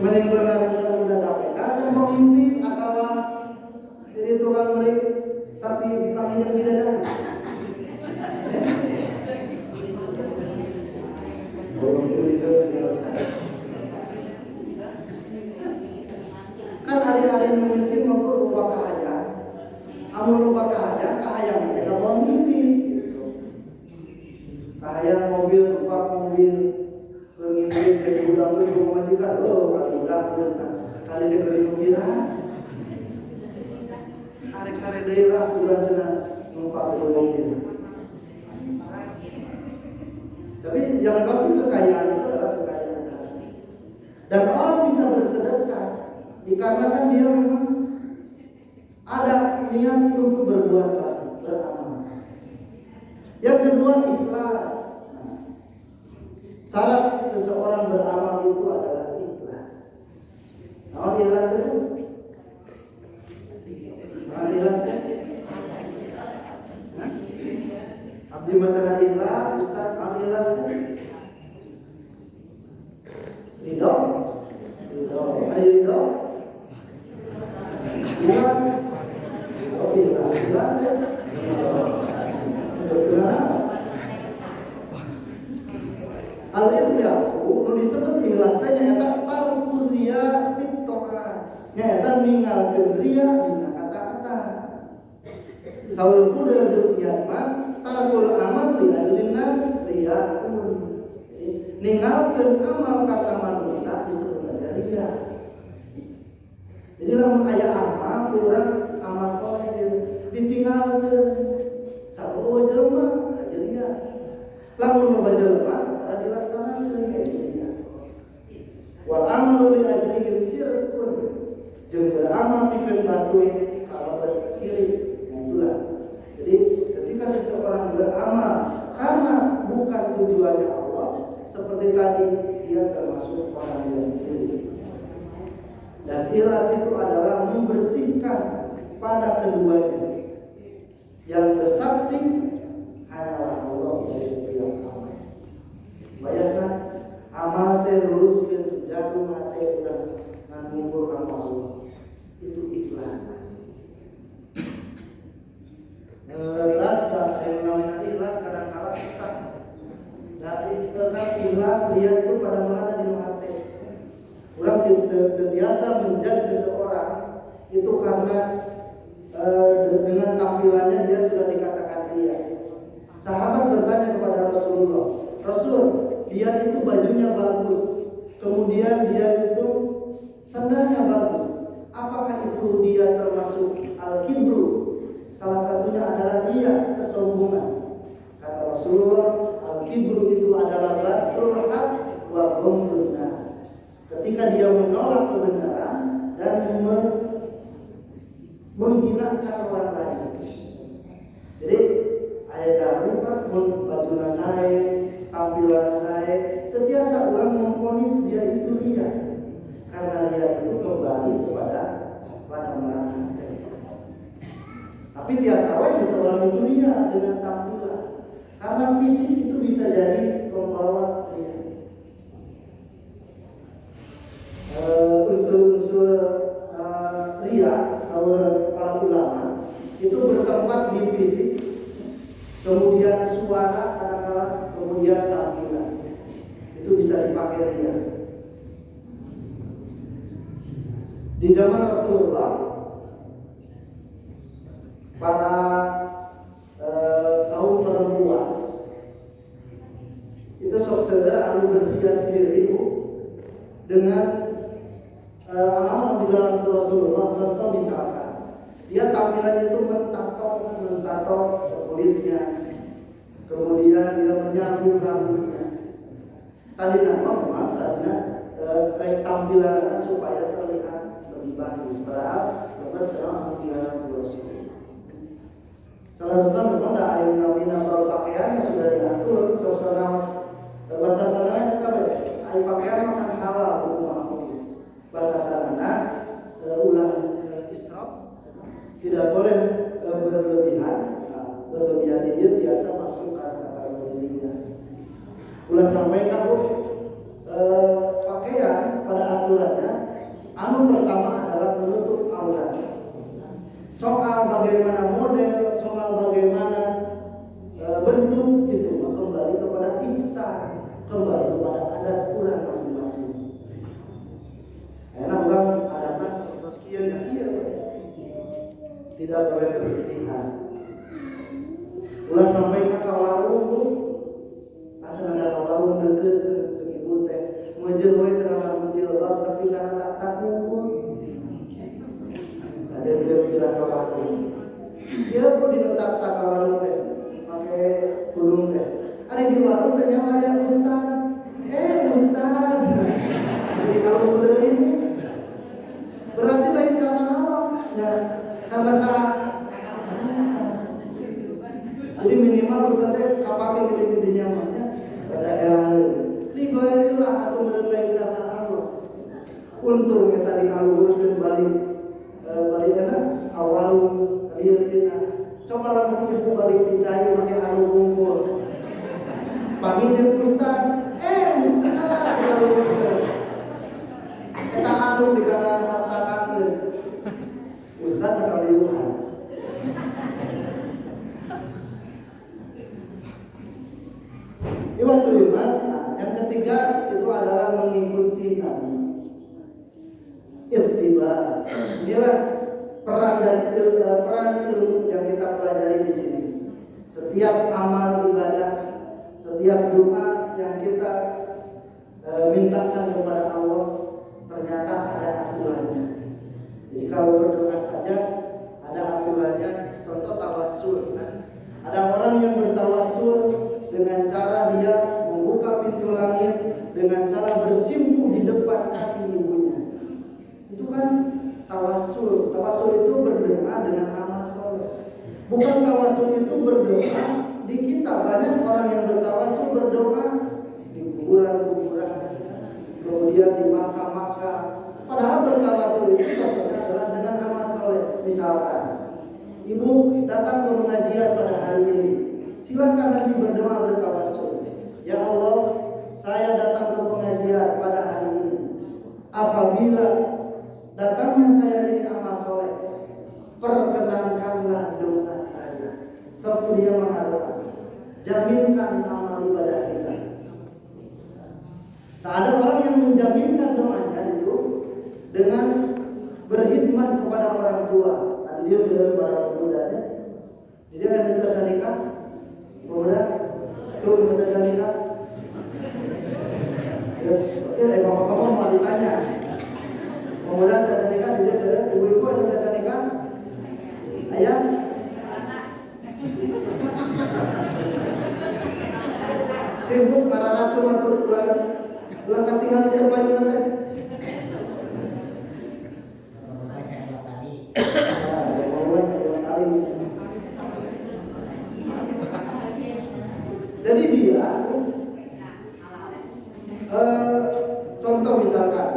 Mending berlari-lari udah KPK kan mau mimpi atau jadi tukang meri tapi panggilnya bidadari. Kan hari-hari miskin mau lupa aja. Ayah mobil, tempat mobil, pengintip dari gudang itu majikan, kalau gudang kali dia beri mobilan. Tarik sare daerah sudah cenah numpak dari mobil. Tapi yang pasti kekayaan itu adalah kekayaan. Dan orang bisa bersedekah dikarenakan dia memang ada niat untuk berbuat baik, beramal. Yang kedua, ikhlas. Syarat seseorang beramal itu adalah ikhlas. Nah, ikhlas itu? Nah, ikhlas itu? Abdi masalah ikhlas, Ustaz, ikhlas itu? Ridho? Ridho. Ada ridho? Ikhlas? Oh, ikhlas. Ikhlas ya? Al-ikhlasu nu disebut ikhlas teh nyaeta tarkur riya fit ta'at. Nyaeta ninggalkeun riya dina kata-kata. Saul kuda dunya mah tarkul amal li ajlin nas riyaun. Ninggalkeun amal karena manusia disebut riya. Jadi lamun aya amal urang amal saleh ditinggalkeun. Saboe jelema aya riya. Lamun loba jelema cara dilaksanakeun kayak dia. Wal amalu li ajlihi sirrun. Jeung beramal pikeun batuin kalabat sirik. Itulah. Jadi ketika seseorang beramal karena bukan tujuannya Allah, seperti tadi dia termasuk orang yang syirik. Dan ikhlas itu adalah membersihkan pada keduanya. Yang bersaksi adalah Allah dari setiap amal. Bayangkan amal teh luruskeun jarum hati urang ngumpul ka Allah. Itu ikhlas. Ikhlas yang namanya ikhlas kadang-kala susah. Nah, ikhlas dia itu pada mulanya di hati. Orang terbiasa menjudge seseorang itu karena dengan tampilannya dia sudah dikatakan ria. Sahabat bertanya kepada Rasulullah, Rasul, dia itu bajunya bagus, kemudian dia itu sandalnya bagus. Apakah itu dia termasuk al-kibru? Salah satunya adalah ria, kesombongan. Kata Rasulullah, al-kibru itu adalah batrul haq wa ghamdun nas. Ketika dia menolak kebenaran dan menghinakan orang lain. Jadi ayat kami Pak, baju saya, tampilan saya, setiasa orang memponis dia itu ria, karena dia itu kembali kepada melarang. Tapi tiasa wae seseorang itu ria dengan tampilan, karena fisik itu bisa jadi pembawa ria. Unsur-unsur ria, para ulama itu bertempat di fisik, kemudian suara kadang-kadang, kemudian tampilan. Itu bisa dipakai ria. Di zaman Rasulullah, para kaum perempuan itu sok seger anu berhias diri dengan anak-anak di dalam Rasulullah. Contoh misalkan dia tampilannya itu mentato kulitnya, kemudian dia menyambung rambutnya. Tadi nama memang karena tampilannya supaya terlihat lebih bagus. Padahal benar tampilan Rasulullah. Salah memang ada ayat nabi nambah pakaian sudah diatur, suasana batasannya apa? Ayat pakaian makan halal rumah. Batasannya ulah israf, tidak boleh berlebihan. Berlebihan dia biasa masuk kata-kata berlebihan. Ulah sampai kamu pakaian pada aturannya, anu pertama adalah menutup aurat. Soal bagaimana model, soal bagaimana bentuk itu kembali kepada ihsan, kembali kepada adat ulah masing-masing. Enak orang adatnya seperti sekian dan iya, tidak boleh berlebihan. Ulah sampai ke warung deket jeung ibu teh ngeujeul we cenah lamun jilbab nepi kana tak ngumpul. Ada dia kawarung. Dia pun di tak kawarung teh make kudung teh. Ari di warung teh nyawa ya Ustaz. Ustaz. Jadi kalau deui berarti lain karena Allah. Ya, karena salah. Jadi minimal Ustaz teh kapake gede-gede nyamannya pada elang. Digoyerilah atau meureun lain karena Allah. Untung eta dikaluhurkeun balik enak awalung kalian kita. Coba lamun ibu balik dicai make anu kumpul. Pami jeung Ustaz. Ustaz dikaluhurkeun. Eta anu dikana mastakakeun. Ustaz dikaluhurkeun. Iwatu iman. Yang ketiga itu adalah mengikuti Nabi. Ittiba. Inilah peran ilmu yang kita pelajari di sini. Setiap amal ibadah, setiap doa yang kita mintakan kepada Allah ternyata ada aturannya. Jadi kalau berdoa saja ada aturannya. Contoh tawassul. Ada orang yang bertawassul dengan cara dia membuka pintu langit dengan cara bersimpuh di depan kaki ibunya. Itu kan tawassul. Tawassul itu berdoa dengan amal soleh. Bukan tawassul itu berdoa di kita. Banyak orang yang bertawassul berdoa di kuburan-kuburan, kemudian di makam-makam. Padahal bertawassul itu contohnya adalah dengan amal soleh. Misalkan ibu datang ke pengajian pada hari ini, silakan nanti berdoa bertawassul. Ya Allah, saya datang ke pengajian pada hari ini. Apabila datangnya saya ini amal soleh, perkenankanlah doa saya. Seperti dia mengatakan, jaminkan amal ibadah kita. Tak ada orang yang menjaminkan doanya itu dengan berkhidmat kepada orang tua. Tadi dia sudah kepada pemudanya. Dia ada minta nikah, pemuda, curug minta nikah. Ya, bapak-bapak mau ditanya. Pemuda caca nikah, dia sudah ibu-ibu ada caca nikah. Ayah. Sibuk karena cuma pulang ketinggalan di tempat itu nanti. Jadi dia contoh misalkan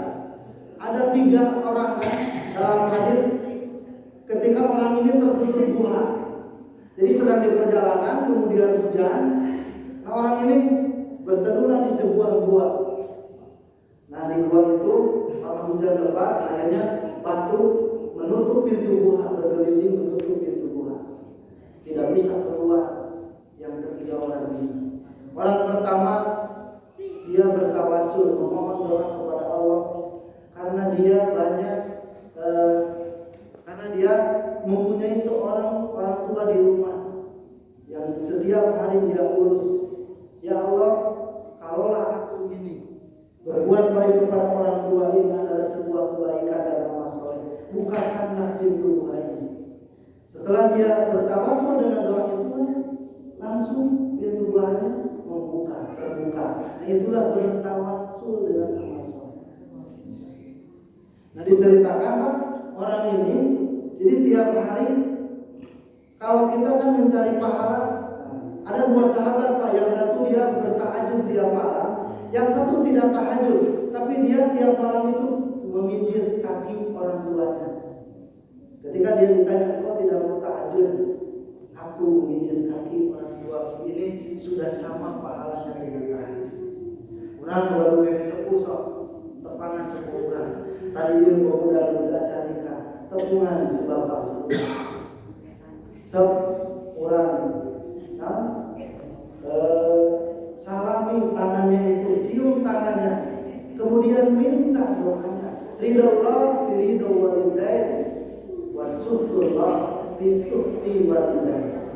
ada 3 orang kan dalam hadis, ketika orang ini tertutur buah. Jadi sedang di perjalanan kemudian hujan. Nah orang ini berteduhlah di sebuah gua. Nah di gua itu karena hujan lebat akhirnya batu menutup pintu gua, bergelinding menutup pintu gua. Tidak bisa keluar yang ketiga orang ini. Orang pertama dia bertawassul memohon doa kepada Allah karena dia banyak karena dia mempunyai seorang orang tua di rumah yang setiap hari dia urus. Ya Allah, kalaulah aku ini berbuat baik kepada orang tua ini adalah sebuah kebaikan dan amal soleh, bukakanlah pintu doa ini. Setelah dia bertawassul dengan doa itu, langsung pintu doanya terbuka. Nah itulah bertawassul dengan amal soleh. Nah diceritakan Pak, orang ini jadi tiap hari kalau kita kan mencari pahala, ada 2 sahabat Pak, yang satu dia bertahajud tiap malam, yang satu tidak tahajud, tapi dia tiap malam itu memijit kaki orang tuanya. Ketika dia ditanya, kok tidak mau tahajud? Aku memijit kaki orang tua ini sudah sama pahalanya dengan tahajud. Orang baru beri sepuh sok, tepangan sepuh orang. Tadi dia pemuda muda carika, tepungan sebapak sepuh. Sok orang, salami tangannya itu, cium tangannya, kemudian minta doanya. Ridallah fi ridha walidain wasuhdullah fi suhti walidain.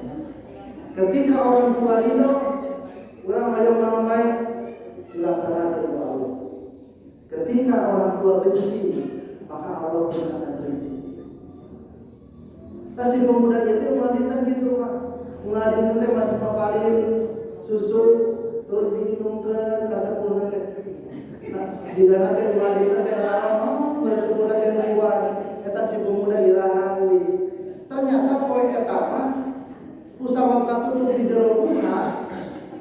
Ketika orang tua ridho, orang hayang namai Ketika orang tua benci, maka Allah pun akan benci. Si pemuda itu ngeladin gitu Pak. Ngeladin teh masih paparin susu terus diinumkeun ka sepuhna teh. Nah, jika nanti ngeladin teh laron pada sepuhna teh liwat, eta si pemuda iraha euy. Ternyata poe eta mah pusawab katutup di jero rumah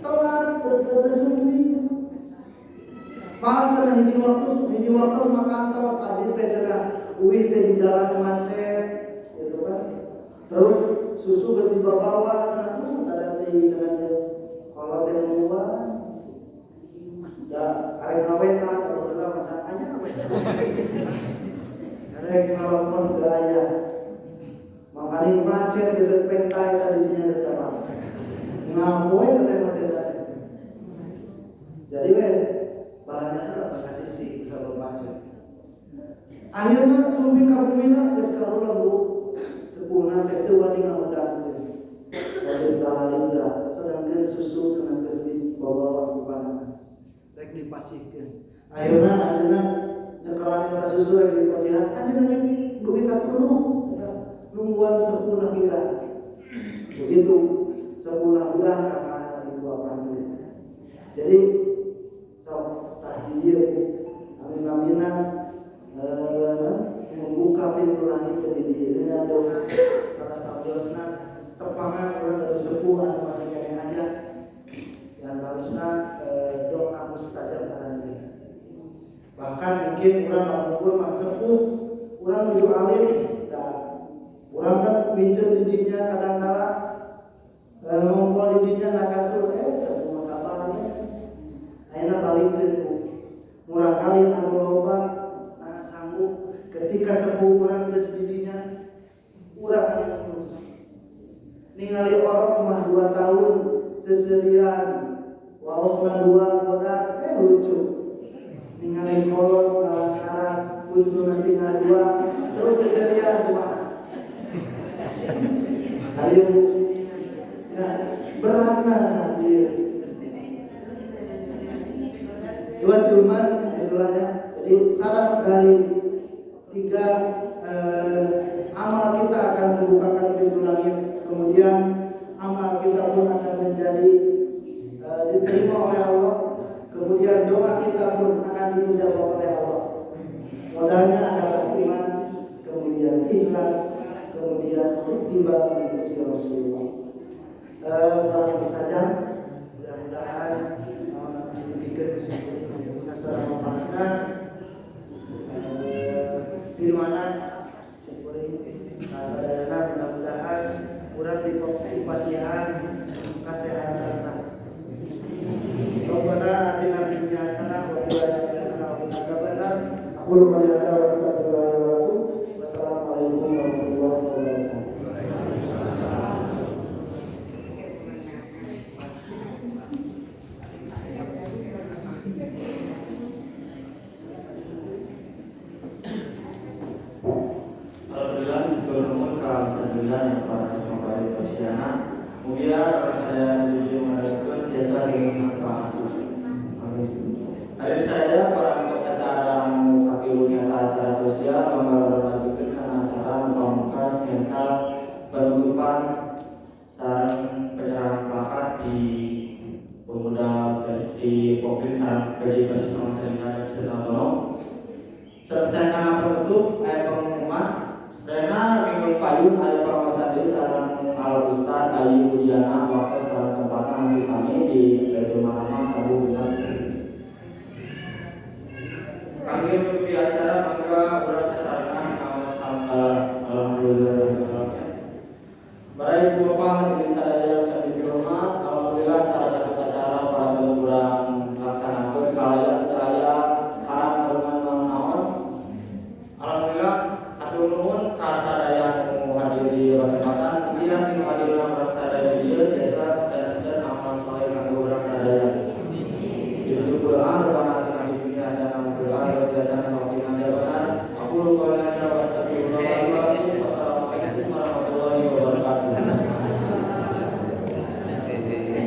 telat teu sumbi. Malah cenah hiji waktu makantos abdi teh cenah uwi teh di jalan macet gitu kan. Terus susu geus dibawa cenah tada teh cenah kalau teh nuan da arek ngawena atau heula macan anya we. Arek nelpon ke aya. Makanya macet deket pentai tadi dinya da mah. Ngapoe teh macet tadi. Jadi we bahannya tak kasih sih bisa macet. Akhirnya sumbi kabumina geus karulang Bu. Sepuhna teh teu wani ngahudangkeun. Geus dahalinda sedangkeun susu cenah geus dibawa ku panana. Rek dipasihkeun. Ayeuna nyekelan eta susu rek dipasihan anjeunna ge duit katuluh. Nungguan sepuhna kieu. Begitu sepuhna udah kakana dibuakan. Jadi tadi dia amin-aminan membuka pintu langit ke diri dengan doa salah sabiosna tepangan orang sepuh anu masih kene aja yang harusna doa mustajab nanti. Bahkan mungkin orang mengukur mak sepuh orang menuju alim dan orang kan bicara didinya kadang-kala ngomong didinya nakasur sepuh sabarnya ayeuna balikeun murah kali anu loba sanggup ketika sepuh urang geus didinya urang anu terus ningali orok mah 2 tahun seserian waosna 2 bodas lucu ningali kolot kalang-kalang untuna tinggal 2 terus seserian kumaha sayang ya beratna nanti dua cuman itulah ya. Jadi syarat dari 3 amal kita akan membukakan pintu langit. Kemudian amal kita pun akan menjadi diterima oleh Allah. Kemudian doa kita pun akan diijabah oleh Allah. Modalnya adalah iman, kemudian ikhlas, kemudian ittiba mengikuti Rasulullah. Baru saja mudah-mudahan diberikan kesimpulan masalah makna di mana seperti kasadana mudah-mudahan kurang dipasihan kesehatan ras. Rabbana atina fid dunya hasanah wa fil akhirati hasanah wa qina adzabannar. Aku lupa ada wassalamualaikum warahmatullahi wabarakatuh. Yang para pembaik Persiana, kemudian saya juga mengadakan jasa dengan manfaat. Hari saya para pengurus acara mengkapilunya acara sosial mengajukan acara pamungkas tentang penutupan sarang penyerahan plakat di pemuda di Popin sarang PJ Persis Masyarakat Setantono. Secara penutup pengumuman Rena minggu payung ada pengawasan di sarang Al Ustad Ayu Budiana waktu sarang tempatnya masih kami di Baitul Mahkamah Abu Bulan. Kami mengikuti acara maka berang sesarankan kawas alhamdulillah. Baik Bapak hadirin sadaya sami dihormat, alhamdulillah acara acara para kurang laksanakeun kalayan raya harap harungan naon. Alhamdulillah atur nuhun kasadaya nu hadir di kesempatan ieu tinu hadirna urang sadaya ieu jasa dan amal saleh kanggo urang sadaya. Itu Quran bermanfaat bagi dunia sana Quran jasa bagi nanti benar. Aku lupa